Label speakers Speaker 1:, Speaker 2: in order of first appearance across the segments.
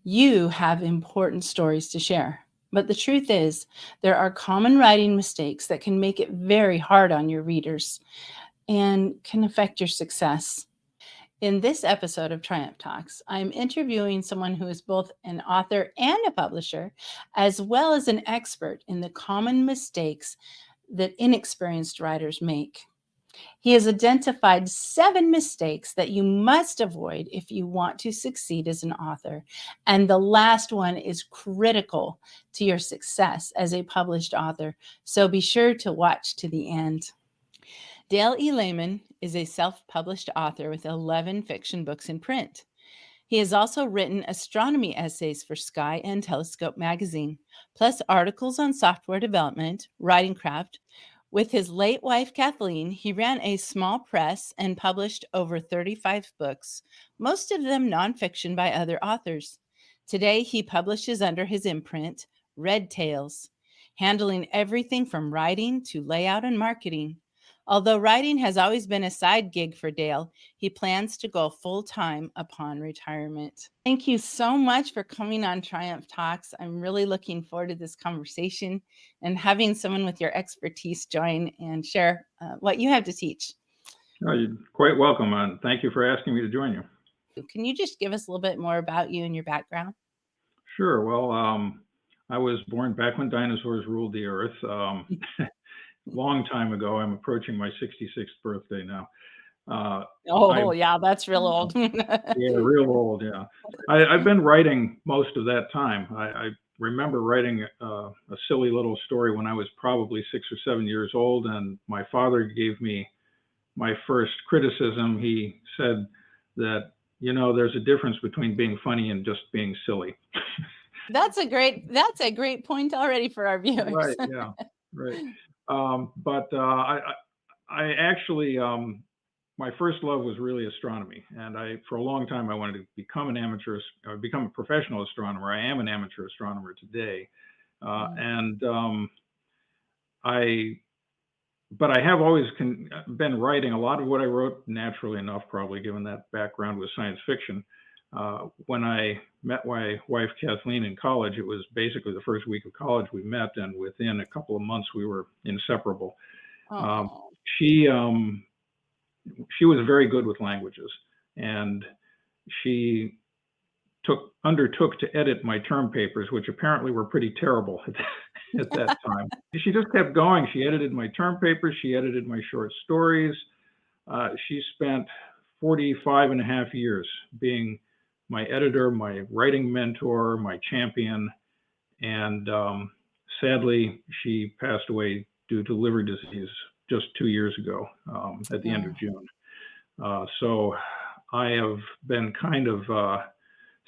Speaker 1: You have important stories to share. But the truth is, there are common writing mistakes that can make it very hard on your readers and can affect your success. In this episode of Triumph Talks, I'm interviewing someone who is both an author and a publisher, as well as an expert in the common mistakes that inexperienced writers make. He has identified 7 mistakes that you must avoid if you want to succeed as an author. And the last one is critical to your success as a published author. So be sure to watch to the end. Dale E. Lehman is a self-published author with 11 fiction books in print. He has also written astronomy essays for Sky and Telescope magazine, plus articles on software development, writing craft. With his late wife, Kathleen, he ran a small press and published over 35 books, most of them nonfiction by other authors. Today, he publishes under his imprint, Red Tales, handling everything from writing to layout and marketing. Although writing has always been a side gig for Dale, he plans to go full-time upon retirement. Thank you so much for coming on Triumph Talks. I'm really looking forward to this conversation and having someone with your expertise join and share what you have to teach.
Speaker 2: Oh, you're quite welcome, and thank you for asking me to join you.
Speaker 1: Can you just give us a little bit more about you and your background?
Speaker 2: Sure. Well, I was born back when dinosaurs ruled the earth. Long time ago. I'm approaching my 66th birthday now.
Speaker 1: Yeah, that's real old.
Speaker 2: Yeah, real old. Yeah, I've been writing most of that time. I remember writing a silly little story when I was probably 6 or 7 years old, and my father gave me my first criticism. He said that, there's a difference between being funny and just being silly.
Speaker 1: That's a great point already for our viewers.
Speaker 2: Right. Yeah. Right. But I actually, my first love was really astronomy, and for a long time, I wanted to become become a professional astronomer. I am an amateur astronomer today, and I but I have always been writing. A lot of what I wrote, naturally enough, probably given that background, was science fiction. When I met my wife Kathleen in college, it was basically the first week of college we met, and within a couple of months we were inseparable. Um,
Speaker 1: Oh.
Speaker 2: she she was very good with languages, and she undertook to edit my term papers, which apparently were pretty terrible at that time. She just kept going. She edited my term papers. She edited my short stories. She spent 45 and a half years being my editor, my writing mentor, my champion. And sadly, she passed away due to liver disease just 2 years ago, at the end of June. So I have been kind of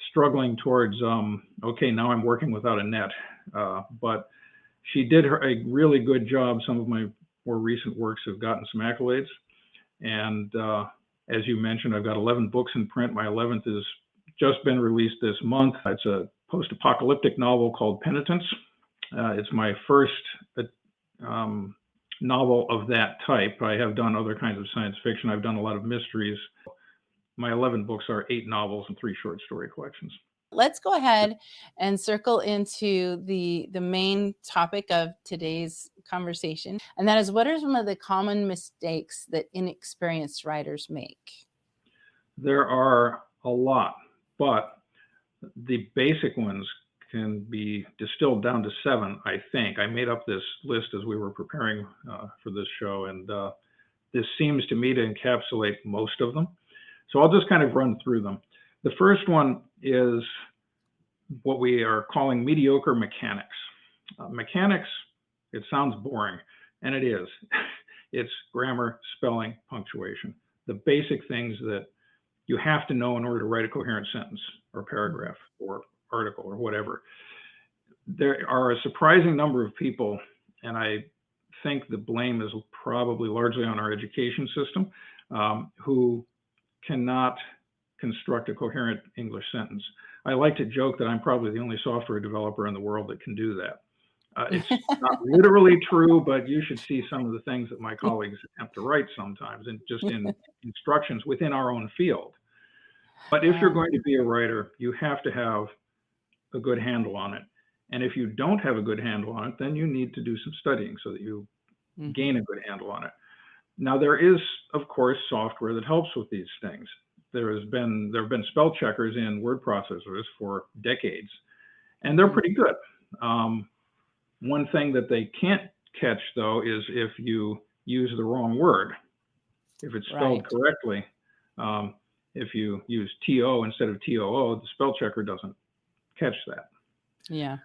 Speaker 2: struggling towards, okay, now I'm working without a net. But she did a really good job. Some of my more recent works have gotten some accolades. And as you mentioned, I've got 11 books in print. My 11th has just been released this month. It's a post-apocalyptic novel called Penitence. It's my first novel of that type. I have done other kinds of science fiction. I've done a lot of mysteries. My 11 books are 8 novels and 3 short story collections.
Speaker 1: Let's go ahead and circle into the main topic of today's conversation, and that is, what are some of the common mistakes that inexperienced writers make?
Speaker 2: There are a lot, but the basic ones can be distilled down to 7, I think. I made up this list as we were preparing for this show, and this seems to me to encapsulate most of them. So I'll just kind of run through them. The first one is what we are calling mediocre mechanics. Mechanics, it sounds boring, and it is. It's grammar, spelling, punctuation, the basic things that you have to know in order to write a coherent sentence or paragraph or article or whatever. There are a surprising number of people, and I think the blame is probably largely on our education system, who cannot construct a coherent English sentence. I like to joke that I'm probably the only software developer in the world that can do that. It's not literally true, but you should see some of the things that my colleagues attempt to write sometimes, and just in instructions within our own field. But if you're going to be a writer, you have to have a good handle on it. And if you don't have a good handle on it, then you need to do some studying so that you gain a good handle on it. Now, there is, of course, software that helps with these things. There have been spell checkers in word processors for decades, and they're pretty good. One thing that they can't catch, though, is if you use the wrong word. If it's spelled correctly, if you use TO instead of TOO, the spell checker doesn't catch that.
Speaker 1: Yeah.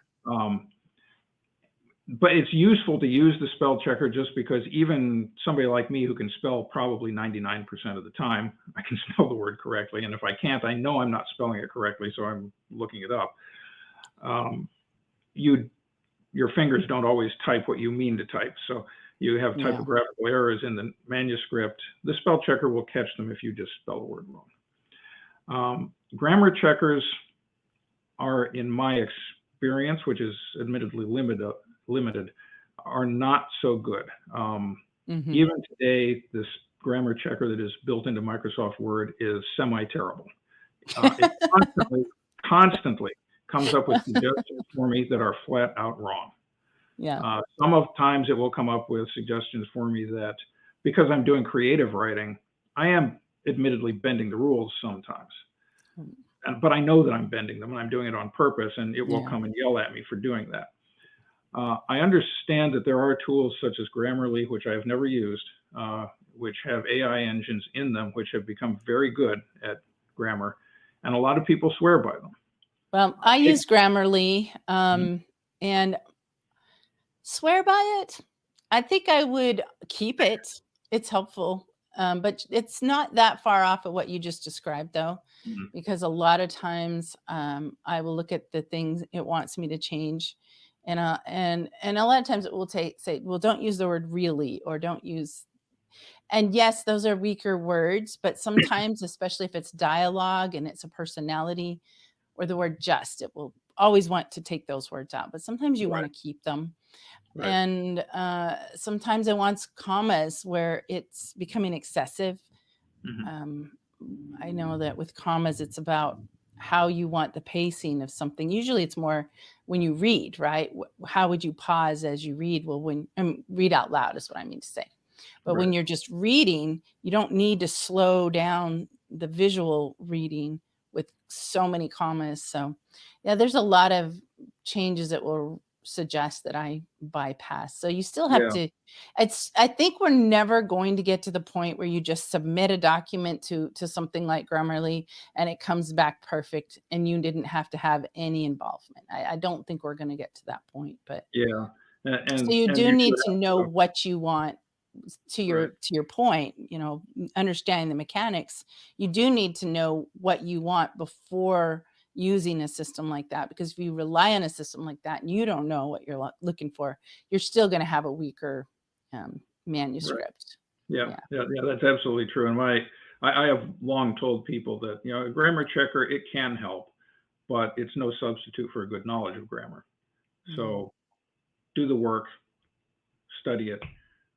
Speaker 2: But it's useful to use the spell checker just because even somebody like me who can spell probably 99% of the time, I can spell the word correctly. And if I can't, I know I'm not spelling it correctly, so I'm looking it up. Your fingers don't always type what you mean to type. So you have typographical errors in the manuscript. The spell checker will catch them if you just spell a word wrong. Grammar checkers are, in my experience, which is admittedly limited, are not so good. Even today, this grammar checker that is built into Microsoft Word is semi-terrible. It constantly comes up with suggestions for me that are flat out wrong.
Speaker 1: Yeah.
Speaker 2: Some of times it will come up with suggestions for me that, because I'm doing creative writing, I am admittedly bending the rules sometimes. But I know that I'm bending them, and I'm doing it on purpose, and it will come and yell at me for doing that. I understand that there are tools such as Grammarly, which I have never used, which have AI engines in them, which have become very good at grammar, and a lot of people swear by them.
Speaker 1: Well, I use Grammarly and swear by it. I think I would keep it. It's helpful, but it's not that far off of what you just described, though, because a lot of times I will look at the things it wants me to change. And a lot of times it will say, well, don't use the word really, or don't use. And yes, those are weaker words, but sometimes, especially if it's dialogue and it's a personality, or the word just, it will always want to take those words out. But sometimes you want to keep them. And sometimes it wants commas where it's becoming excessive. I know that with commas, it's about how you want the pacing of something. Usually it's more when you read, right? How would you pause as you read? Well, when read out loud is what I mean to say. But when you're just reading, you don't need to slow down the visual reading with so many commas. So yeah, there's a lot of changes that will suggest that I bypass. So you still have to, I think we're never going to get to the point where you just submit a document to something like Grammarly and it comes back perfect and you didn't have to have any involvement. I don't think we're going to get to that point, but so you do need to know what you want. To your point, understanding the mechanics, you do need to know what you want before using a system like that, because if you rely on a system like that and you don't know what you're looking for, you're still going to have a weaker manuscript.
Speaker 2: That's absolutely true. And I have long told people that a grammar checker, it can help, but it's no substitute for a good knowledge of grammar. So do the work, study it,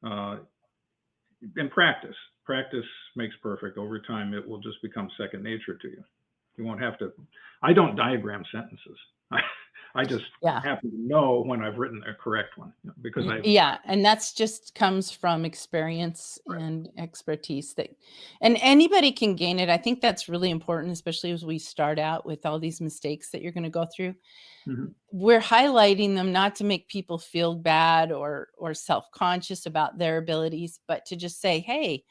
Speaker 2: and practice. Practice makes perfect. Over time, it will just become second nature to you. You won't have to. I don't diagram sentences. I just happen to know when I've written a correct one, because
Speaker 1: and that's just comes from experience and expertise and anybody can gain it. I think that's really important, especially as we start out with all these mistakes that you're going to go through. We're highlighting them not to make people feel bad or self-conscious about their abilities, but to just say, hey,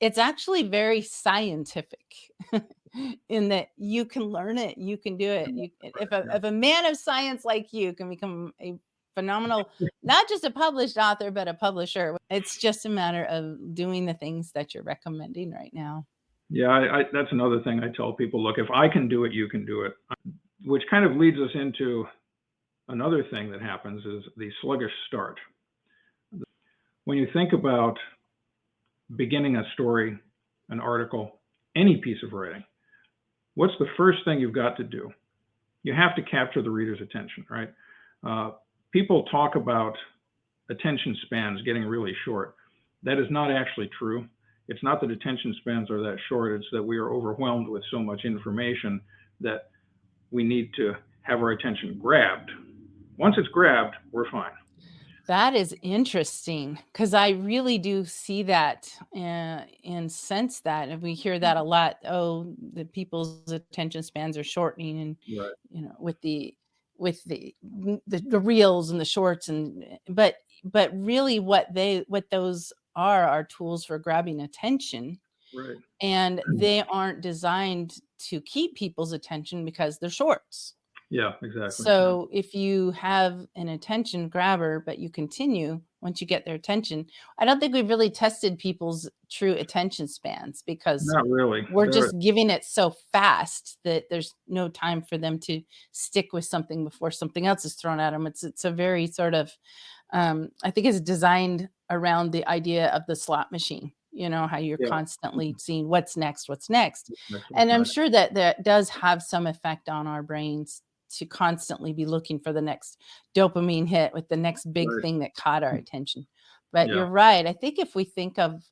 Speaker 1: it's actually very scientific in that you can learn it, you can do it. If a man of science like you can become a phenomenal, not just a published author, but a publisher, it's just a matter of doing the things that you're recommending right now.
Speaker 2: That's another thing I tell people. Look, if I can do it, you can do it. Which kind of leads us into another thing that happens, is the sluggish start. When you think about beginning a story, an article, any piece of writing, what's the first thing you've got to do? You have to capture the reader's attention, right? People talk about attention spans getting really short. That is not actually true. It's not that attention spans are that short. It's that we are overwhelmed with so much information that we need to have our attention grabbed. Once it's grabbed, we're fine.
Speaker 1: That is interesting because I really do see that and sense that, and we hear that a lot. Oh, the people's attention spans are shortening, and
Speaker 2: Right.
Speaker 1: with the reels and the shorts, but really, what those are tools for grabbing attention,
Speaker 2: Right.
Speaker 1: and they aren't designed to keep people's attention because they're shorts.
Speaker 2: Yeah, exactly. Yeah.
Speaker 1: So if you have an attention grabber, but you continue once you get their attention, I don't think we've really tested people's true attention spans because
Speaker 2: Not really.
Speaker 1: we're
Speaker 2: There,
Speaker 1: just giving it so fast that there's no time for them to stick with something before something else is thrown at them. It's a very sort of I think it's designed around the idea of the slot machine. You know how you're
Speaker 2: yeah.
Speaker 1: constantly seeing what's next, what's next,
Speaker 2: Next one's
Speaker 1: and I'm
Speaker 2: not.
Speaker 1: sure that that does have some effect on our brains to constantly be looking for the next dopamine hit with the next big
Speaker 2: Right.
Speaker 1: thing that caught our attention. But
Speaker 2: Yeah.
Speaker 1: you're right. I think if we think of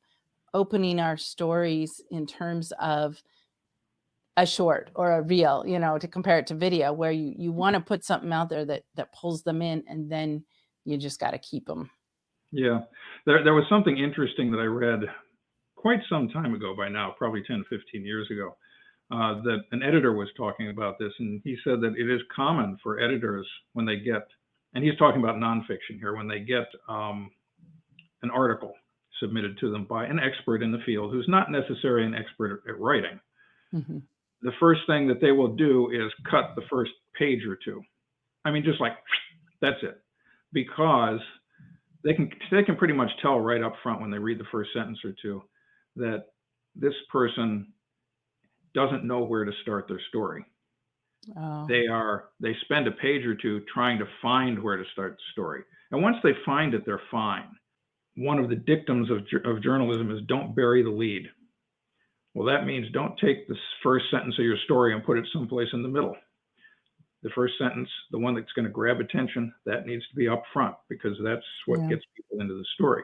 Speaker 1: opening our stories in terms of a short or a reel, to compare it to video, where you want to put something out there that pulls them in, and then you just got to keep them.
Speaker 2: Yeah. There was something interesting that I read quite some time ago by now, probably 10, 15 years ago, that an editor was talking about this. And he said that it is common for editors when they get, and he's talking about nonfiction here, when they get an article submitted to them by an expert in the field who's not necessarily an expert at writing.
Speaker 1: Hmm.
Speaker 2: The first thing that they will do is cut the first page or two. I mean, just like that's it, because they can pretty much tell right up front when they read the first sentence or two that this person doesn't know where to start their story.
Speaker 1: Oh,
Speaker 2: They spend a page or two trying to find where to start the story, and once they find it, they're fine. One of the dictums of journalism is don't bury the lead. Well, that means don't take the first sentence of your story and put it someplace in the middle. The first sentence, the one that's going to grab attention, that needs to be up front because that's what
Speaker 1: yeah.
Speaker 2: gets people into the story.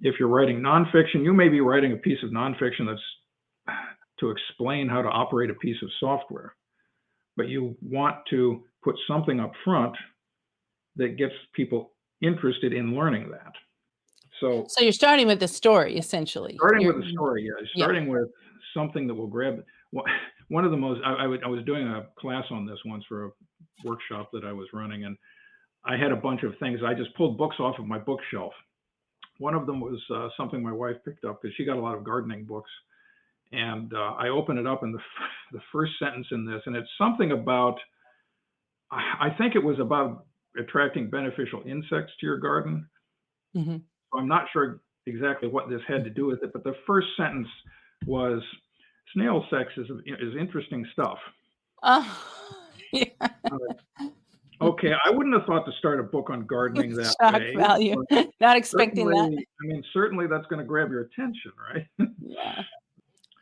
Speaker 2: If you're writing nonfiction, you may be writing a piece of nonfiction that's to explain how to operate a piece of software, but you want to put something up front that gets people interested in learning that. So
Speaker 1: So you're starting with the story, essentially.
Speaker 2: starting with a story, yeah,
Speaker 1: Yeah.
Speaker 2: starting with something that will grab. One of the most, I was doing a class on this once for a workshop that I was running, and I had a bunch of things. I just pulled books off of my bookshelf. One of them was something my wife picked up because she got a lot of gardening books. And I open it up, and the first sentence in this, and it's something about, I think it was about attracting beneficial insects to your garden.
Speaker 1: Hmm.
Speaker 2: I'm not sure exactly what this had to do with it, but the first sentence was snail sex is interesting stuff.
Speaker 1: Oh, yeah.
Speaker 2: Okay, I wouldn't have thought to start a book on gardening that
Speaker 1: Shock
Speaker 2: way,
Speaker 1: value.
Speaker 2: but
Speaker 1: Not expecting that.
Speaker 2: certainly that's going to grab your attention, right?
Speaker 1: Yeah.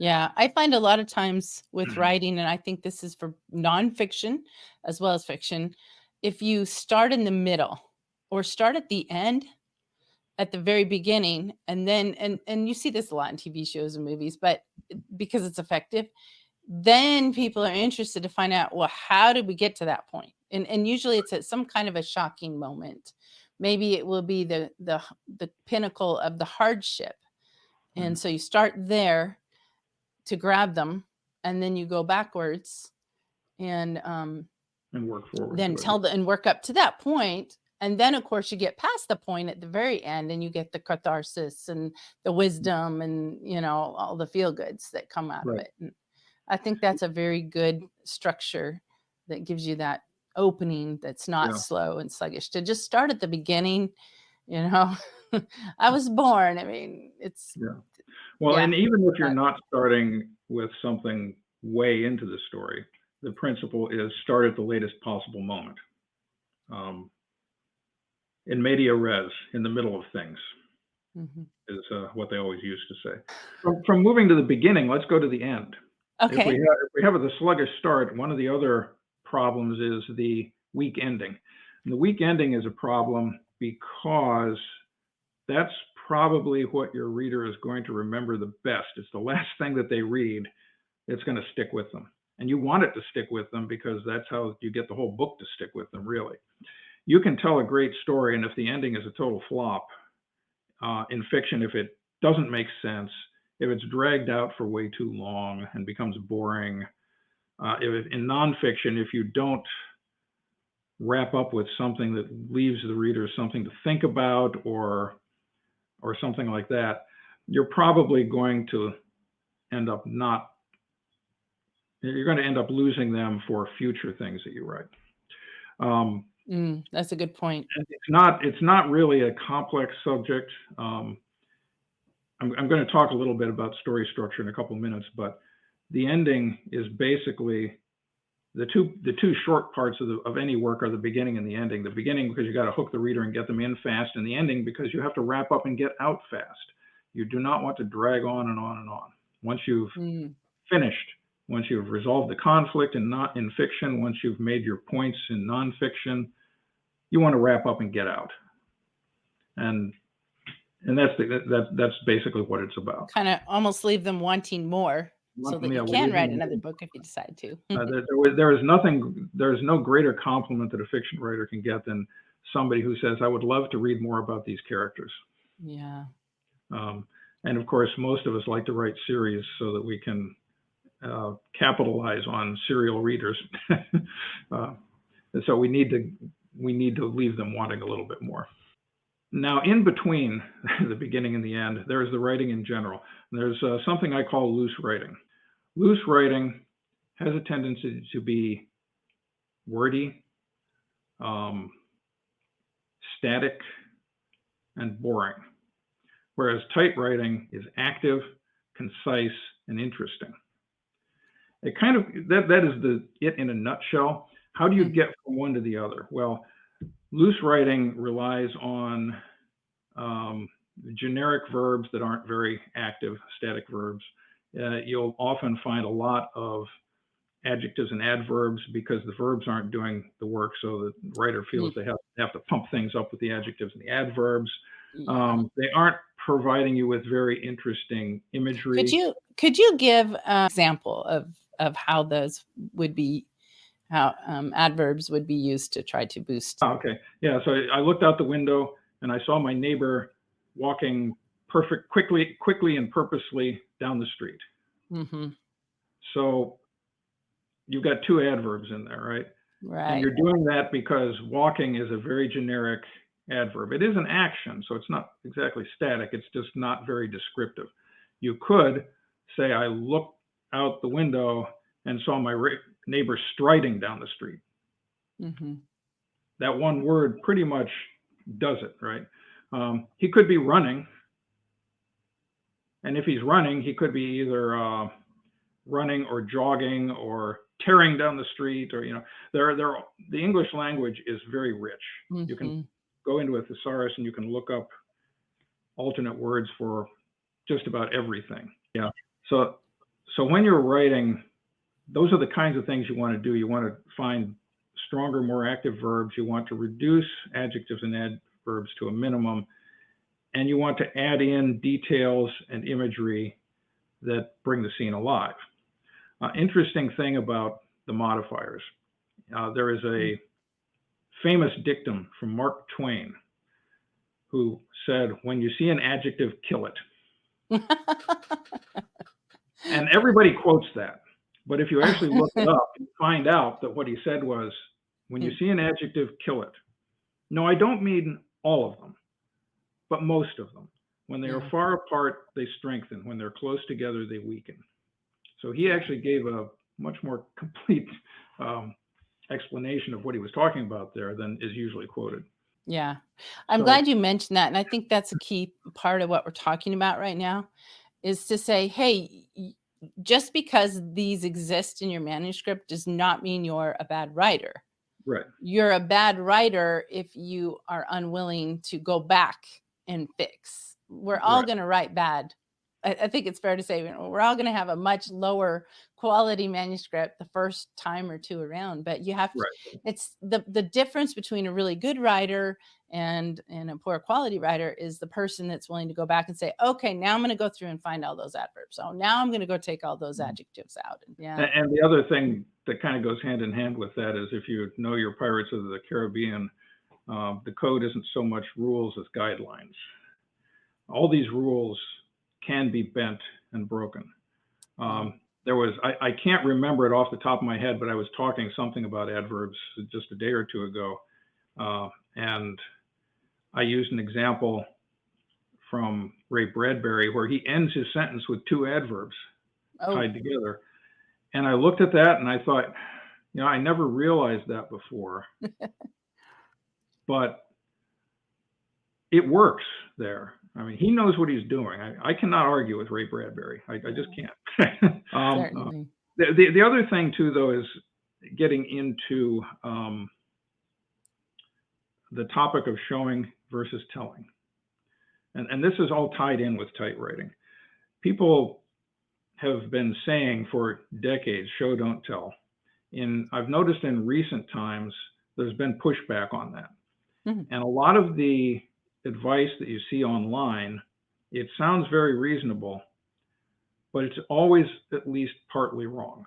Speaker 1: Yeah, I find a lot of times with writing, and I think this is for nonfiction as well as fiction, if you start in the middle or start at the end, at the very beginning, and then and you see this a lot in TV shows and movies, but because it's effective, then people are interested to find out, well, how did we get to that point? And usually it's at some kind of a shocking moment. Maybe it will be the pinnacle of the hardship.
Speaker 2: Right.
Speaker 1: And so you start there to grab them, and then you go backwards and
Speaker 2: And work forward
Speaker 1: then
Speaker 2: to it.
Speaker 1: tell the and work up to that point. And then of course you get past the point at the very end, and you get the catharsis and the wisdom and all the feel goods that come out of
Speaker 2: Right.
Speaker 1: it. And I think that's a very good structure that gives you that opening that's not
Speaker 2: Yeah.
Speaker 1: slow and sluggish, to just start at the beginning. you know I was born. I mean, it's
Speaker 2: Yeah. Well,
Speaker 1: yeah.
Speaker 2: and even if you're
Speaker 1: uh,
Speaker 2: not starting with something way into the story, the principle is start at the latest possible moment. Um, in media res, in the middle of things,
Speaker 1: mhm.
Speaker 2: is what they always used to say. From moving to the beginning, let's go to the end.
Speaker 1: Okay.
Speaker 2: If we have the sluggish start, one of the other problems is the weak ending. And the weak ending is a problem because that's probably what your reader is going to remember the best. It's the last thing that they read that's going to stick with them. and you want it to stick with them because that's how you get the whole book to stick with them, really. You can tell a great story, and if the ending is a total flop in fiction, if it doesn't make sense, if it's dragged out for way too long and becomes boring, in nonfiction, if you don't wrap up with something that leaves the reader something to think about or something like that, you're probably going to end up not. You're going to end up losing them for future things that you write.
Speaker 1: That's a good point.
Speaker 2: It's not really a complex subject. I'm going to talk a little bit about story structure in a couple of minutes, but the ending is basically the two short parts of any work are the beginning and the ending. The beginning because you got to hook the reader and get them in fast, and the ending because you have to wrap up and get out fast. You do not want to drag on and on and on. Once you've finished, once you've resolved the conflict in fiction, once you've made your points in nonfiction, you want to wrap up and get out. And that's basically what it's about.
Speaker 1: Kind of almost leave them wanting more, so that you can write another book if you decide to.
Speaker 2: There's no greater compliment that a fiction writer can get than somebody who says, "I would love to read more about these characters."
Speaker 1: Yeah.
Speaker 2: And of course, most of us like to write series so that we can capitalize on serial readers. So we need to leave them wanting a little bit more. Now, in between the beginning and the end, there's the writing in general. There's something I call loose writing. Loose writing has a tendency to be wordy, static, and boring, whereas tight writing is active, concise, and interesting. It kind of that is it in a nutshell. How do you get from one to the other? Well, loose writing relies on generic verbs that aren't very active, static verbs. You'll often find a lot of adjectives and adverbs because the verbs aren't doing the work, so the writer feels they have to pump things up with the adjectives and the adverbs. They aren't providing you with very interesting imagery.
Speaker 1: Could you give an example of how those would be, how adverbs would be used to try to boost?
Speaker 2: Oh, okay. Yeah. So I looked out the window and I saw my neighbor walking quickly and purposely down the street.
Speaker 1: Mm-hmm.
Speaker 2: So you've got two adverbs in there, right?
Speaker 1: Right.
Speaker 2: And you're doing that because walking is a very generic adverb. It is an action, so it's not exactly static. It's just not very descriptive. You could say, I looked out the window and saw my neighbor striding down the street.
Speaker 1: Mm-hmm.
Speaker 2: That one word pretty much does it, right? He could be running. And if he's running, he could be either running or jogging or tearing down the street, or, the English language is very rich. You can go into a thesaurus and you can look up alternate words for just about everything. Yeah. So when you're writing, those are the kinds of things you want to do. You want to find stronger, more active verbs. You want to reduce adjectives and adverbs to a minimum. And you want to add in details and imagery that bring the scene alive. Interesting thing about the modifiers. There is a famous dictum from Mark Twain who said, when you see an adjective, kill it. And everybody quotes that. But if you actually look it up, you find out that what he said was, when you see an adjective, kill it. No, I don't mean all of them, but most of them. When they are far apart, they strengthen. When they're close together, they weaken. So he actually gave a much more complete explanation of what he was talking about there than is usually quoted.
Speaker 1: Yeah. I'm glad you mentioned that. And I think that's a key part of what we're talking about right now, is to say, hey, just because these exist in your manuscript does not mean you're a bad writer.
Speaker 2: Right.
Speaker 1: You're a bad writer if you are unwilling to go back and fix. We're all going to write bad I think it's fair to say, we're all going to have a much lower quality manuscript the first time or two around, but you have to,
Speaker 2: Right.
Speaker 1: it's the difference between a really good writer and a poor quality writer is the person that's willing to go back and say, okay, now I'm going to go through and find all those adverbs. Oh, now I'm going to go take all those adjectives out. Yeah.
Speaker 2: And the other thing that kind of goes hand in hand with that is if you know your Pirates of the Caribbean, the code isn't so much rules as guidelines. All these rules can be bent and broken. I can't remember it off the top of my head, but I was talking something about adverbs just a day or two ago. And I used an example from Ray Bradbury where he ends his sentence with two adverbs tied together. And I looked at that and I thought, I never realized that before, but it works there. I mean, he knows what he's doing. I cannot argue with Ray Bradbury. I just can't.
Speaker 1: Certainly.
Speaker 2: The other thing too, though, is getting into the topic of showing versus telling. And this is all tied in with tight writing. People have been saying for decades, show, don't tell. I've noticed in recent times, there's been pushback on that.
Speaker 1: Mm-hmm.
Speaker 2: And a lot of the advice that you see online, it sounds very reasonable, but it's always at least partly wrong.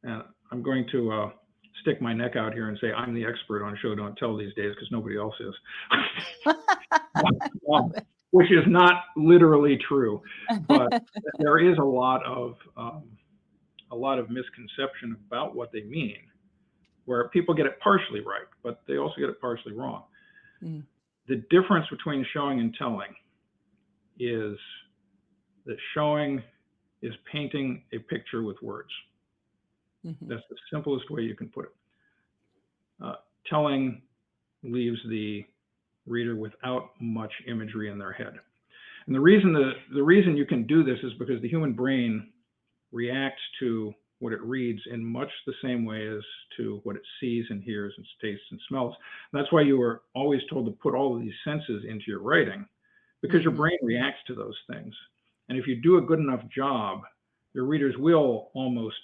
Speaker 2: And I'm going to stick my neck out here and say I'm the expert on show, don't tell these days because nobody else is. Which is not literally true, but there is a lot of misconception about what they mean, where people get it partially right, but they also get it partially wrong.
Speaker 1: Mm.
Speaker 2: The difference between showing and telling is that showing is painting a picture with words. Mm-hmm. That's the simplest way you can put it. Telling leaves the reader without much imagery in their head. And the reason you can do this is because the human brain reacts to what it reads in much the same way as to what it sees and hears and tastes and smells. And that's why you were always told to put all of these senses into your writing, because your brain reacts to those things. And if you do a good enough job, your readers will almost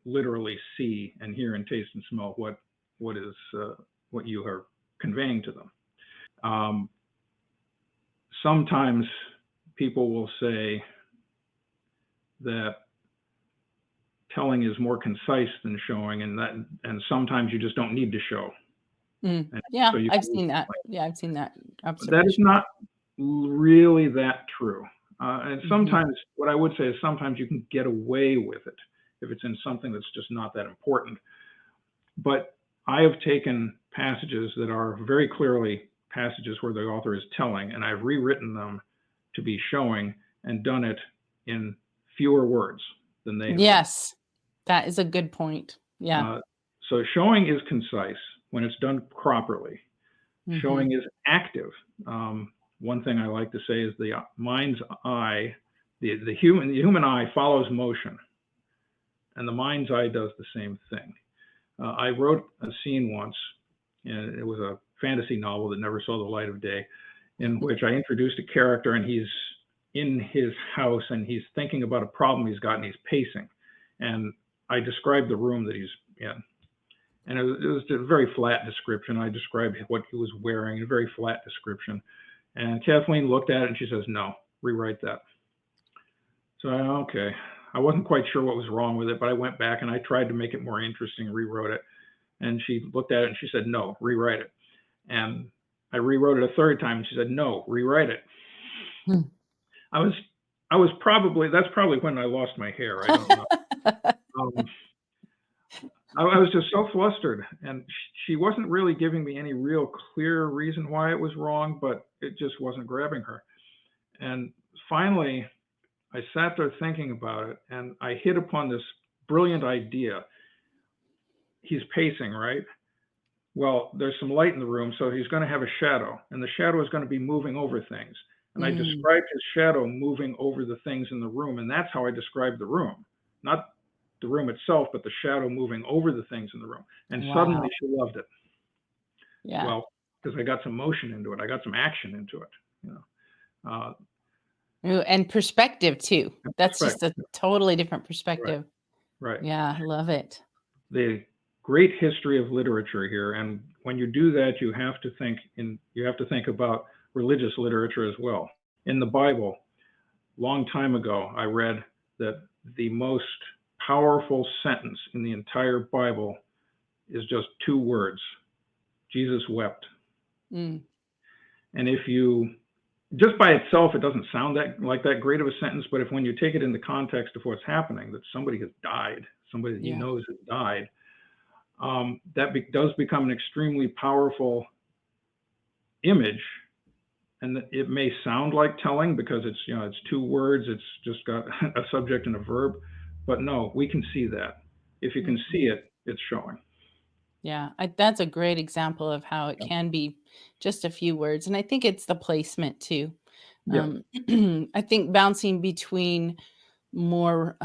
Speaker 2: literally see and hear and taste and smell what you are conveying to them. Sometimes people will say that telling is more concise than showing, and sometimes you just don't need to show.
Speaker 1: Yeah, so I've seen that. Yeah, I've seen that.
Speaker 2: That is not really that true. And sometimes, what I would say is sometimes you can get away with it if it's in something that's just not that important. But I have taken passages that are very clearly passages where the author is telling, and I've rewritten them to be showing and done it in fewer words than they have.
Speaker 1: Yes, that is a good point. Yeah.
Speaker 2: So showing is concise when it's done properly. Showing is active. One thing I like to say is the mind's eye, the human eye follows motion, and the mind's eye does the same thing. I wrote a scene once, and it was a fantasy novel that never saw the light of day, in which I introduced a character, and he's in his house, and he's thinking about a problem he's got, and he's pacing. And I described the room that he's in. And it was a very flat description. I described what he was wearing, a very flat description. And Kathleen looked at it and she says, no, rewrite that. So, okay. I wasn't quite sure what was wrong with it, but I went back and I tried to make it more interesting, rewrote it. And she looked at it and she said, no, rewrite it. And I rewrote it a third time and she said, no, rewrite it. That's probably when I lost my hair. I don't know. I was just so flustered, and she wasn't really giving me any real clear reason why it was wrong, but it just wasn't grabbing her. And finally, I sat there thinking about it, and I hit upon this brilliant idea. He's pacing, right? Well, there's some light in the room, so he's going to have a shadow, and the shadow is going to be moving over things. And I described his shadow moving over the things in the room, and that's how I described the room. Not the room itself, but the shadow moving over the things in the room. And suddenly she loved it. Yeah. Well, because I got some motion into it. I got some action into it.
Speaker 1: Ooh, and perspective too.
Speaker 2: and
Speaker 1: That's just a
Speaker 2: perspective.
Speaker 1: totally different
Speaker 2: Right,
Speaker 1: perspective.
Speaker 2: right.
Speaker 1: Yeah, I love it.
Speaker 2: The great history of literature here, and when you do that, you have to think about religious literature as well. In the Bible, long time ago, I read that the most powerful sentence in the entire Bible is just two words: Jesus wept.
Speaker 1: Mm,
Speaker 2: And if you just by itself, it doesn't sound that great of a sentence, but if when you take it in the context of what's happening, that somebody has died, somebody that he
Speaker 1: yeah.
Speaker 2: knows has died, does become an extremely powerful image. And it may sound like telling because it's two words, it's just got a subject and a verb, but no, we can see that. If you can see
Speaker 1: Mhm.
Speaker 2: it, it's showing.
Speaker 1: Yeah, that's a great example of how it
Speaker 2: Yeah.
Speaker 1: can be just a few words, and I think it's the placement too.
Speaker 2: Yeah.
Speaker 1: Um, I think bouncing between more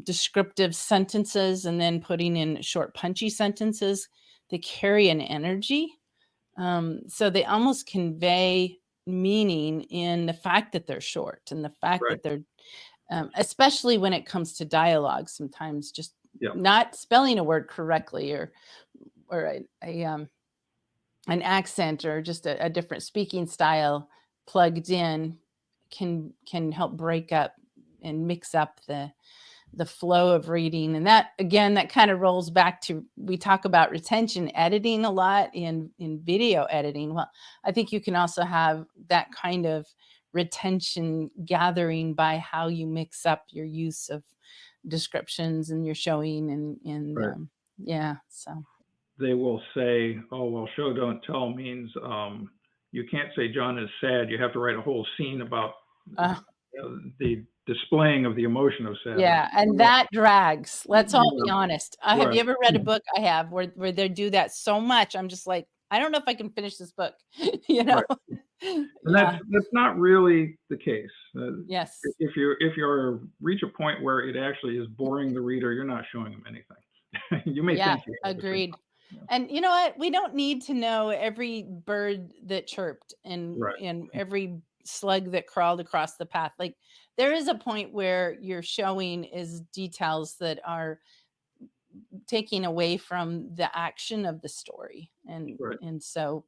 Speaker 1: descriptive sentences and then putting in short, punchy sentences, they carry an energy. So they almost convey meaning in the fact that they're short and the fact
Speaker 2: Right.
Speaker 1: that they're, especially when it comes to dialogue, sometimes just
Speaker 2: Yeah.
Speaker 1: not spelling a word correctly or an accent or just a different speaking style plugged in can help break up and mix up the flow of reading. And that again, that kind of rolls back to, we talk about retention editing a lot in video editing. Well, I think you can also have that kind of retention gathering by how you mix up your use of descriptions and your showing and
Speaker 2: Right.
Speaker 1: yeah, so
Speaker 2: They will say, "Oh, well, show don't tell means you can't say John is sad. You have to write a whole scene about
Speaker 1: uh,
Speaker 2: the displaying of the emotion of sadness."
Speaker 1: yeah, and
Speaker 2: Well,
Speaker 1: that drags. Let's all
Speaker 2: yeah,
Speaker 1: be honest. Have you
Speaker 2: right.
Speaker 1: ever read a book? I have, where they do that so much, I'm just like, "I don't know if I can finish this book." You know?
Speaker 2: Right. And
Speaker 1: Yeah.
Speaker 2: that's not really the case.
Speaker 1: Yes.
Speaker 2: If you reach a point where it actually is boring the reader, you're not showing them anything. You may
Speaker 1: Yeah,
Speaker 2: think you are, but you're
Speaker 1: agreed.
Speaker 2: not.
Speaker 1: And you know what? We don't need to know every bird that chirped
Speaker 2: Yeah.
Speaker 1: and every slug that crawled across the path. Like, there is a point where you're showing is details that are taking away from the action of the story.
Speaker 2: Right.
Speaker 1: And so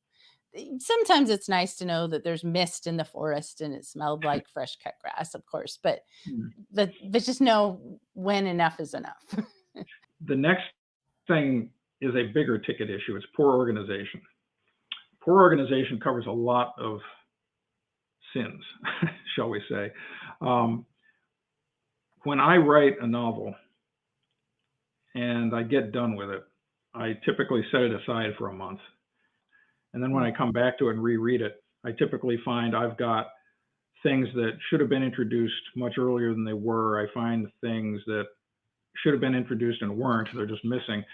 Speaker 1: sometimes it's nice to know that there's mist in the forest and it smelled like fresh cut grass, of course,
Speaker 2: Mm.
Speaker 1: but just know when enough is enough.
Speaker 2: The next thing is a bigger ticket issue. It's poor organization. Poor organization covers a lot of sins, shall we say. Um, when I write a novel and I get done with it, I typically set it aside for a month. And then when I come back to it and reread it, I typically find I've got things that should have been introduced much earlier than they were. I find things that should have been introduced and weren't, they're just missing.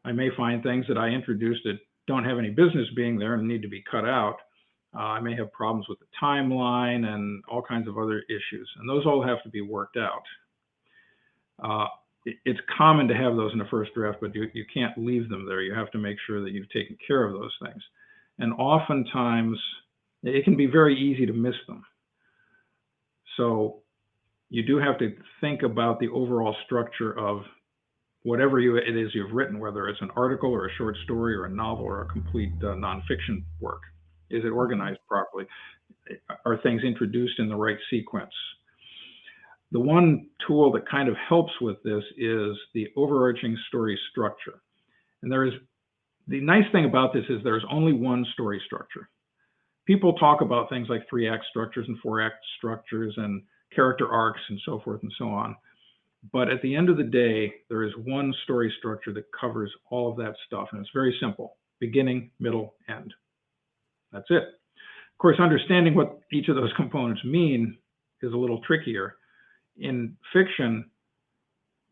Speaker 2: I may find things that I introduced that don't have any business being there and need to be cut out. I may have problems with the timeline and all kinds of other issues, and those all have to be worked out. Uh, it's common to have those in the first draft, but you can't leave them there. You have to make sure that you've taken care of those things. And oftentimes, it can be very easy to miss them. So you do have to think about the overall structure of whatever it is you've written, whether it's an article or a short story or a novel or a complete nonfiction work. Is it
Speaker 1: Mhm.
Speaker 2: organized properly? Are things introduced in the right sequence? The one tool that kind of helps with this is the overarching story structure. And the nice thing about this is there's only one story structure. People talk about things like 3-act structures and 4-act structures and character arcs and so forth and so on. But at the end of the day, there is one story structure that covers all of that stuff. And it's very simple: beginning, middle, end. That's it. Of course, understanding what each of those components mean is a little trickier. In fiction,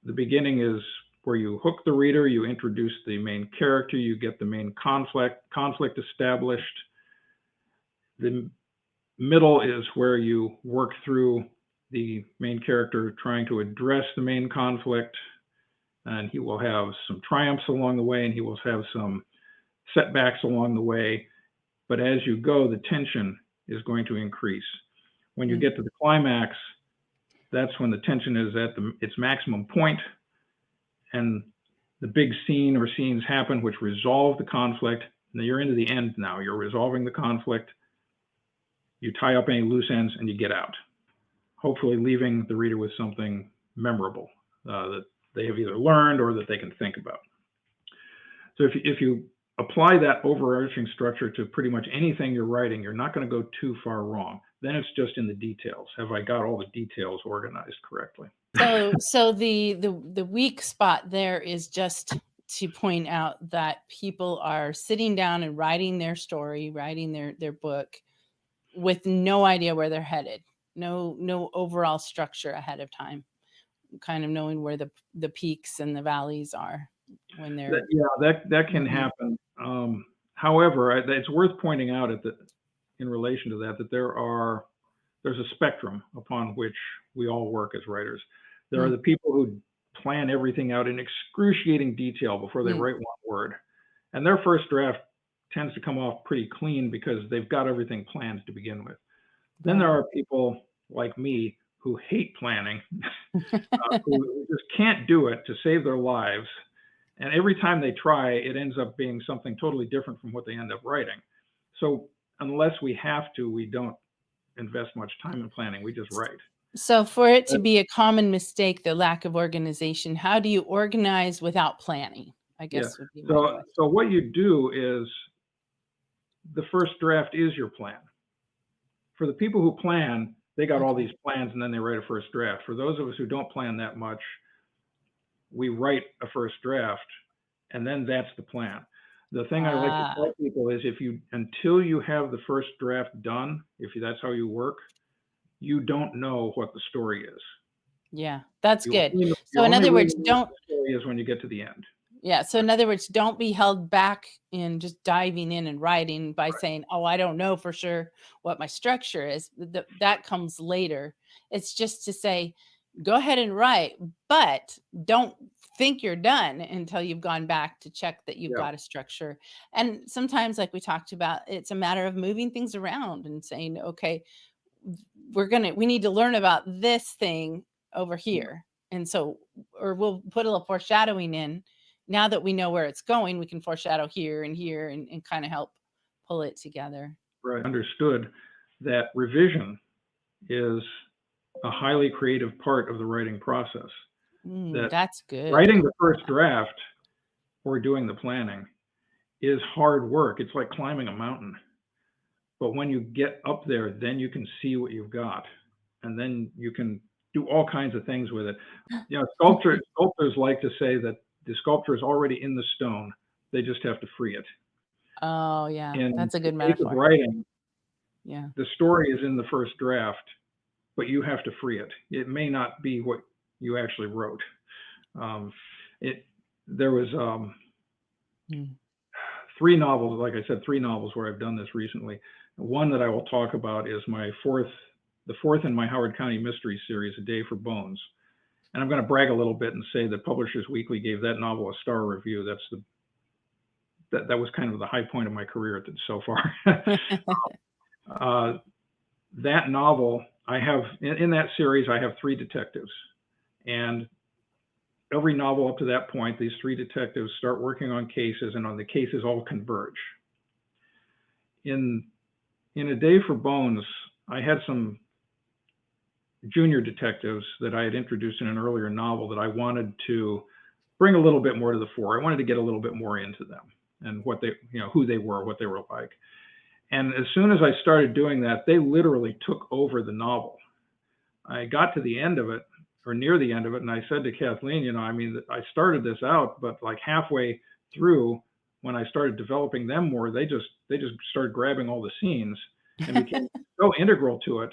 Speaker 2: the beginning is where you hook the reader, you introduce the main character, you get the main conflict established. The middle is where you work through the main character trying to address the main conflict, and he will have some triumphs along the way and he will have some setbacks along the way. But as you go, the tension is going to increase. When you
Speaker 1: Mm.
Speaker 2: get to the climax, that's when the tension is at its maximum point, and the big scene or scenes happen which resolve the conflict. And you're into the end now. You're resolving the conflict. You tie up any loose ends and you get out, hopefully leaving the reader with something memorable that they have either learned or that they can think about. So if you apply that overarching structure to pretty much anything you're writing, you're not going to go too far wrong. Then it's just in the details. Have I got all the details organized correctly?
Speaker 1: So the weak spot there is just to point out that people are sitting down and writing their story, writing their book with no idea where they're headed. No overall structure ahead of time, kind of knowing where the peaks and the valleys are when they're
Speaker 2: That can
Speaker 1: Mhm.
Speaker 2: happen. However, it's worth pointing out in relation to that there's a spectrum upon which we all work as writers. There are
Speaker 1: Mm.
Speaker 2: the people who plan everything out in excruciating detail before they
Speaker 1: Mm.
Speaker 2: write one word, and their first draft tends to come off pretty clean because they've got everything planned to begin with. Then there
Speaker 1: Right.
Speaker 2: are people like me who hate planning, who just can't do it to save their lives. And every time they try, it ends up being something totally different from what they end up writing. So unless we have to, we don't invest much time in planning. We just write.
Speaker 1: So for it to
Speaker 2: But,
Speaker 1: be a common mistake, the lack of organization, how do you organize without planning? I
Speaker 2: yeah.
Speaker 1: guess would be my
Speaker 2: So
Speaker 1: question.
Speaker 2: what you do is the first draft is your plan. For the people who plan, they got all
Speaker 1: Okay.
Speaker 2: these plans and then they write a first draft. For those of us who don't plan that much, we write a first draft and then that's the plan. The thing I like to
Speaker 1: Ah,
Speaker 2: tell people is until you have the first draft done, that's how you work, you don't know what the story is.
Speaker 1: yeah, that's good. So
Speaker 2: You
Speaker 1: in
Speaker 2: only
Speaker 1: other
Speaker 2: really
Speaker 1: words,
Speaker 2: know what
Speaker 1: don't
Speaker 2: the story is when you get to the end.
Speaker 1: yeah, so in other words, don't be held back in just diving in and writing by
Speaker 2: Right.
Speaker 1: saying, "Oh, I don't know for sure what my structure is." That comes later. It's just to say, "Go ahead and write, but don't think you're done until you've gone back to check that you've
Speaker 2: Yeah.
Speaker 1: got a structure." And sometimes, like we talked about, it's a matter of moving things around and saying, "Okay, we need to learn about this thing over
Speaker 2: Yeah.
Speaker 1: here." And so, or we'll put a little foreshadowing in. Now that we know where it's going, we can foreshadow here and here and kind of help pull it together.
Speaker 2: Right. Understood that revision is a highly creative part of the writing process. That
Speaker 1: That's good.
Speaker 2: writing the first draft or doing the planning is hard work. It's like climbing a mountain. But when you get up there, then you can see what you've got. And then you can do all kinds of things with it. Sculptors like to say that the sculpture is already in the stone. They just have to free it.
Speaker 1: Oh, yeah.
Speaker 2: In
Speaker 1: That's a
Speaker 2: the
Speaker 1: good
Speaker 2: case of
Speaker 1: metaphor.
Speaker 2: writing,
Speaker 1: Yeah.
Speaker 2: the story is in the first draft, but you have to free it. It may not be what you actually wrote. Um, there was
Speaker 1: Mm.
Speaker 2: three novels, like I said, three novels where I've done this recently. One that I will talk about is the fourth in my Howard County Mystery series, A Day for Bones. And I'm going to brag a little bit and say that Publishers Weekly gave that novel a star review. That was kind of the high point of my career so far. That novel, I have in that series, I have three detectives, and every novel up to that point, these three detectives start working on cases, and on the cases all converge. In A Day for Bones, I had some junior detectives that I had introduced in an earlier novel that I wanted to bring a little bit more to the fore. I wanted to get a little bit more into them and what they, who they were, what they were like. And as soon as I started doing that, they literally took over the novel. I got to the end of it, or near the end of it, and I said to Kathleen, I started this out, but like halfway through, when I started developing them more, they just started grabbing all the scenes and became so integral to it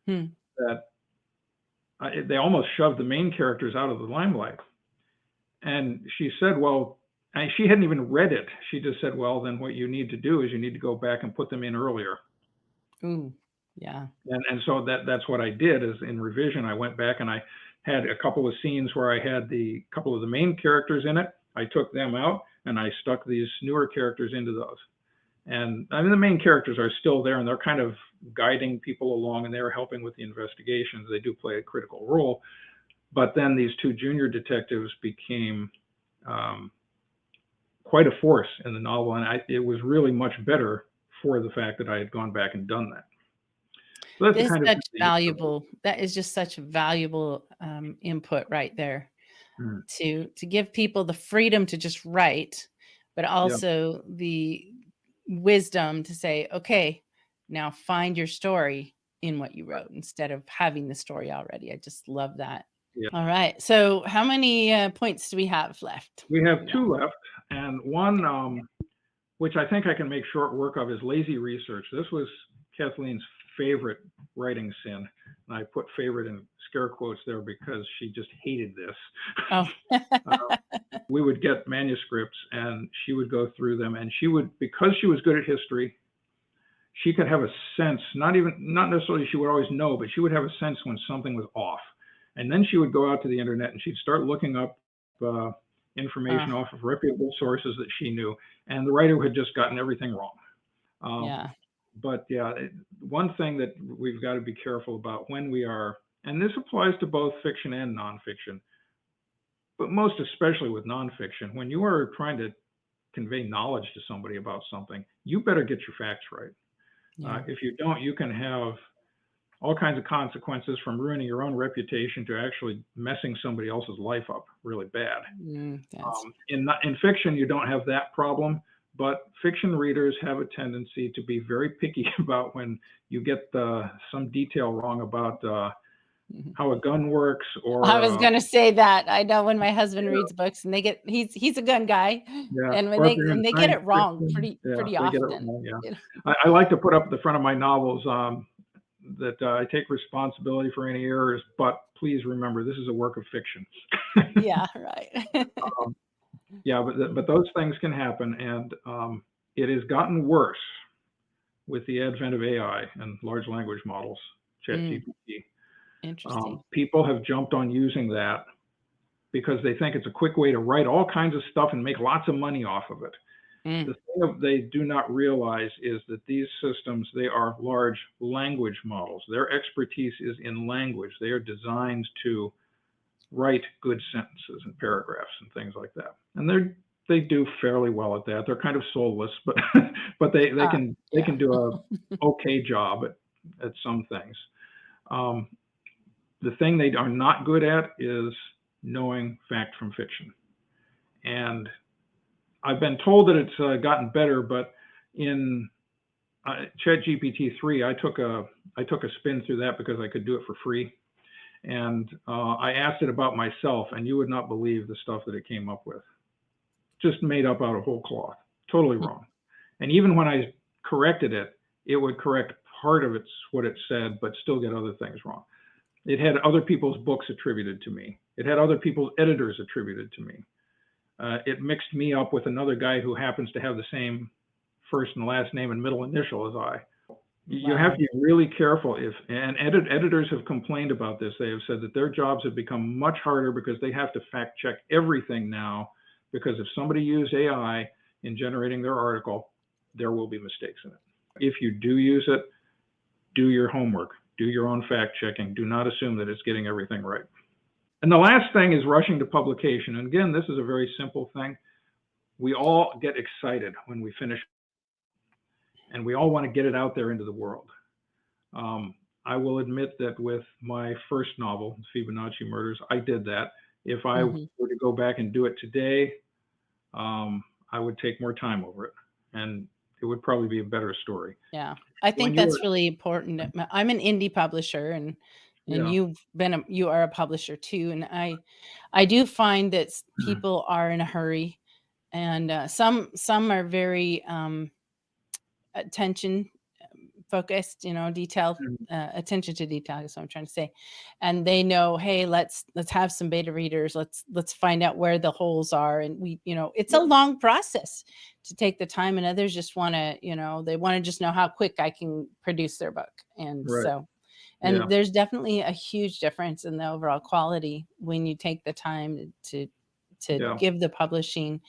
Speaker 1: Hmm.
Speaker 2: that they almost shoved the main characters out of the limelight. And she said, well, she hadn't even read it. She just said, well, then what you need to do is you need to go back and put them in earlier.
Speaker 1: Ooh, yeah.
Speaker 2: And so that's what I did is in revision, I went back and I had a couple of scenes where I had the couple of the main characters in it. I took them out and I stuck these newer characters into those. And I mean, the main characters are still there, and they're kind of guiding people along, and they're helping with the investigations. They do play a critical role. But then these two junior detectives became quite a force in the novel, and it was really much better for the fact that I had gone back and done that. So that's the kind of thing
Speaker 1: That is just such valuable input right there.
Speaker 2: Mm.
Speaker 1: To give people the freedom to just write, but
Speaker 2: Yeah.
Speaker 1: also the wisdom to say, okay, now find your story in what you wrote instead of having the story already. I just love that.
Speaker 2: Yeah.
Speaker 1: All right. So how many points do we have left?
Speaker 2: We have two left, and one, which I think I can make short work of, is lazy research. This was Kathleen's favorite writing sin, and I put favorite in scare quotes there because she just hated this.
Speaker 1: Oh.
Speaker 2: We would get manuscripts, and she would go through them, and she would, because she was good at history, she could have a sense, not necessarily she would always know, but she would have a sense when something was off. And then she would go out to the internet and she'd start looking up information off of reputable sources that she knew, and the writer had just gotten everything wrong.
Speaker 1: Yeah.
Speaker 2: But yeah, one thing that we've got to be careful about when we are, and this applies to both fiction and nonfiction, but most especially with nonfiction, when you are trying to convey knowledge to somebody about something, you better get your facts right.
Speaker 1: Yeah.
Speaker 2: If you don't, you can have all kinds of consequences, from ruining your own reputation to actually messing somebody else's life up really bad. In fiction, you don't have that problem, but fiction readers have a tendency to be very picky about when you get some detail wrong about how a gun works. Or
Speaker 1: I was going to say that. I know when my husband reads books and he's a gun guy, and when they get it wrong pretty often.
Speaker 2: Wrong, yeah. I like to put up at the front of my novels that I take responsibility for any errors, but please remember, this is a work of fiction.
Speaker 1: Yeah, right.
Speaker 2: Yeah, but those things can happen, and it has gotten worse with the advent of AI and large language models, ChatGPT.
Speaker 1: Interesting.
Speaker 2: People have jumped on using that because they think it's a quick way to write all kinds of stuff and make lots of money off of it. The thing they do not realize is that these systems, they are large language models. Their expertise is in language. They are designed to write good sentences and paragraphs and things like that. And they do fairly well at that. They're kind of soulless, but they can do a okay job at some things. The thing they are not good at is knowing fact from fiction. And I've been told that it's gotten better, but in ChatGPT 3, I took a spin through that because I could do it for free. And I asked it about myself, and you would not believe the stuff that it came up with. Just made up out of whole cloth. Totally wrong. And even when I corrected it, it would correct part of what it said, but still get other things wrong. It had other people's books attributed to me. It had other people's editors attributed to me. It mixed me up with another guy who happens to have the same first and last name and middle initial as I. You have to be really careful. And editors have complained about this. They have said that their jobs have become much harder because they have to fact check everything now, because if somebody used AI in generating their article, there will be mistakes in it. If you do use it, do your homework, do your own fact checking. Do not assume that it's getting everything right. And the last thing is rushing to publication. And again, this is a very simple thing. We all get excited when we finish, and we all want to get it out there into the world. I will admit that with my first novel, Fibonacci Murders, I did that. If I were to go back and do it today, I would take more time over it, and it would probably be a better story.
Speaker 1: Yeah, I think that's really important. I'm an indie publisher, and you are a publisher too. And I do find that people are in a hurry, and some are very attention focused, detail, attention to detail is what I'm trying to say. And they know, hey, let's have some beta readers. Let's find out where the holes are. And it's a long process to take the time, and others just want to, they want to just know how quick I can produce their book. And there's definitely a huge difference in the overall quality when you take the time to give the publishing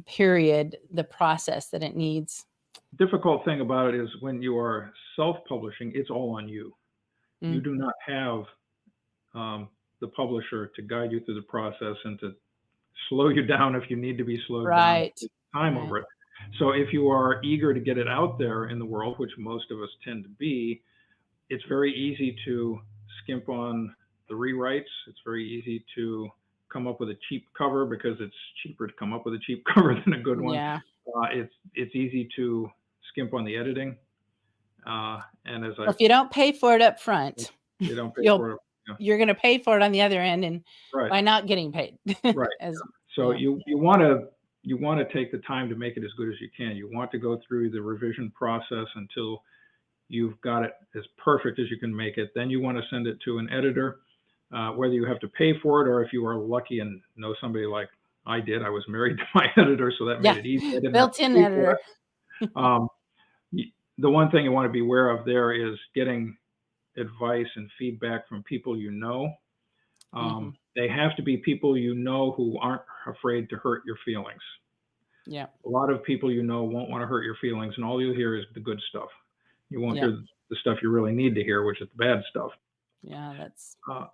Speaker 1: period the process that it needs.
Speaker 2: Difficult thing about it is when you are self-publishing, it's all on you. You
Speaker 1: Mm,
Speaker 2: do not have the publisher to guide you through the process and to slow you down if you need to be slowed down,
Speaker 1: right.
Speaker 2: take time
Speaker 1: Right.
Speaker 2: over it. So if you are eager to get it out there in the world, which most of us tend to be, it's very easy to skimp on the rewrites. It's very easy to come up with a cheap cover because it's cheaper to come up with a cheap cover than a good one.
Speaker 1: Yeah.
Speaker 2: It's easy to skimp on the editing, and as I
Speaker 1: Well, if you don't pay for it up front,
Speaker 2: you don't pay
Speaker 1: you'll
Speaker 2: for it. Yeah.
Speaker 1: you're going to pay for it on the other end, and
Speaker 2: Right,
Speaker 1: by not getting paid.
Speaker 2: right.
Speaker 1: As
Speaker 2: So
Speaker 1: yeah,
Speaker 2: you want to take the time to make it as good as you can. You want to go through the revision process until you've got it as perfect as you can make it. Then you want to send it to an editor, whether you have to pay for it or if you are lucky and know somebody like I did. I was married to my editor, so that made
Speaker 1: yeah,
Speaker 2: it easy. I didn't have to
Speaker 1: built-in
Speaker 2: pay for
Speaker 1: editor.
Speaker 2: it. Um, the one thing you want to be aware of there is getting advice and feedback from people you know.
Speaker 1: Hmm.
Speaker 2: They have to be people you know who aren't afraid to hurt your feelings.
Speaker 1: Yeah,
Speaker 2: A lot of people you know won't want to hurt your feelings, and all you'll hear is the good stuff. You won't
Speaker 1: yeah,
Speaker 2: hear the stuff you really need to hear, which is the bad stuff.
Speaker 1: yeah. That's.
Speaker 2: Uh,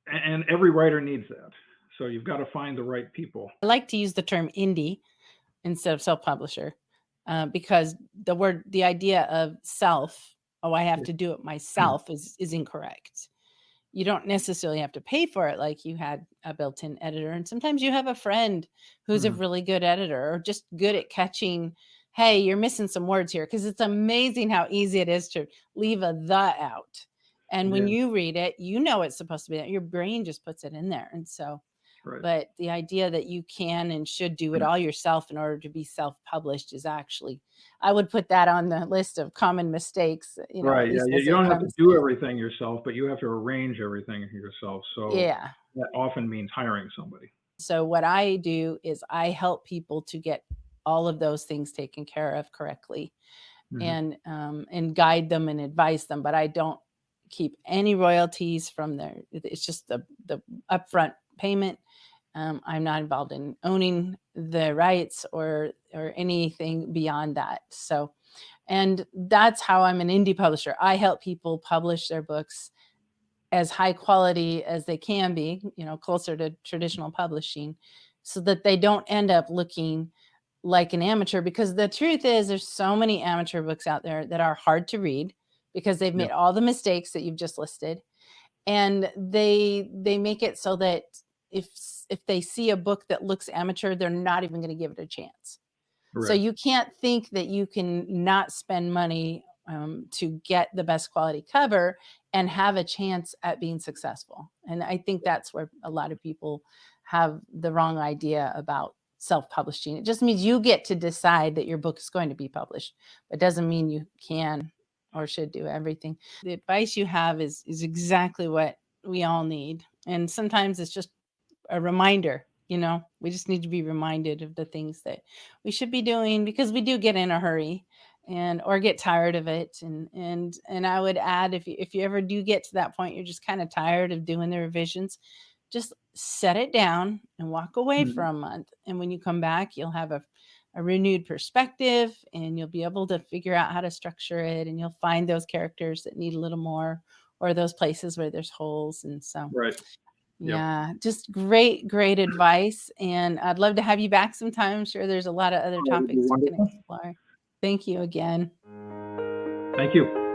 Speaker 2: and every writer needs that. So you've got to find the right people.
Speaker 1: I like to use the term indie instead of self-publisher, because the idea of self. Oh, I have to do it myself is incorrect. You don't necessarily have to pay for it like you had a built-in editor. And sometimes you have a friend who's a
Speaker 2: Mm,
Speaker 1: really good editor or just good at catching, hey, you're missing some words here. Because it's amazing how easy it is to leave a the out. And when
Speaker 2: yeah,
Speaker 1: you read it, you know it's supposed to be that. Your brain just puts it in there. And so,
Speaker 2: right.
Speaker 1: but the idea that you can and should do it all yourself in order to be self-published is actually, I would put that on the list of common mistakes, at
Speaker 2: Right. Yeah.
Speaker 1: least
Speaker 2: You
Speaker 1: as
Speaker 2: you
Speaker 1: it
Speaker 2: don't have to
Speaker 1: comes
Speaker 2: do
Speaker 1: to,
Speaker 2: everything yourself, but you have to arrange everything yourself. So
Speaker 1: yeah.
Speaker 2: that often means hiring somebody.
Speaker 1: So what I do is I help people to get all of those things taken care of correctly,
Speaker 2: Hmm.
Speaker 1: and guide them and advise them. But I don't keep any royalties from there. It's just the upfront payment. I'm not involved in owning the rights or anything beyond that. So, and that's how I'm an indie publisher. I help people publish their books as high quality as they can be, closer to traditional publishing, so that they don't end up looking like an amateur. Because the truth is, there's so many amateur books out there that are hard to read because they've
Speaker 2: Yeah.
Speaker 1: made all the mistakes that you've just listed, and they make it so that if if they see a book that looks amateur, they're not even going to give it a chance. So
Speaker 2: Right.
Speaker 1: you can't think that you can not spend money, to get the best quality cover and have a chance at being successful. And I think that's where a lot of people have the wrong idea about self-publishing. It just means you get to decide that your book is going to be published, but doesn't mean you can or should do everything. The advice you have is exactly what we all need. And sometimes it's just a reminder. We just need to be reminded of the things that we should be doing, because we do get in a hurry and or get tired of it. And I would add, if you ever do get to that point, you're just kind of tired of doing the revisions, just set it down and walk away for
Speaker 2: Mhm.
Speaker 1: a month. And when you come back, you'll have a renewed perspective, and you'll be able to figure out how to structure it, and you'll find those characters that need a little more, or those places where there's holes. And so,
Speaker 2: Right. Yep.
Speaker 1: yeah, just great, great advice. And I'd love to have you back sometime. I'm sure there's a lot of other
Speaker 2: Oh, that would be
Speaker 1: topics we can
Speaker 2: wonderful.
Speaker 1: explore. Thank you again.
Speaker 2: Thank you.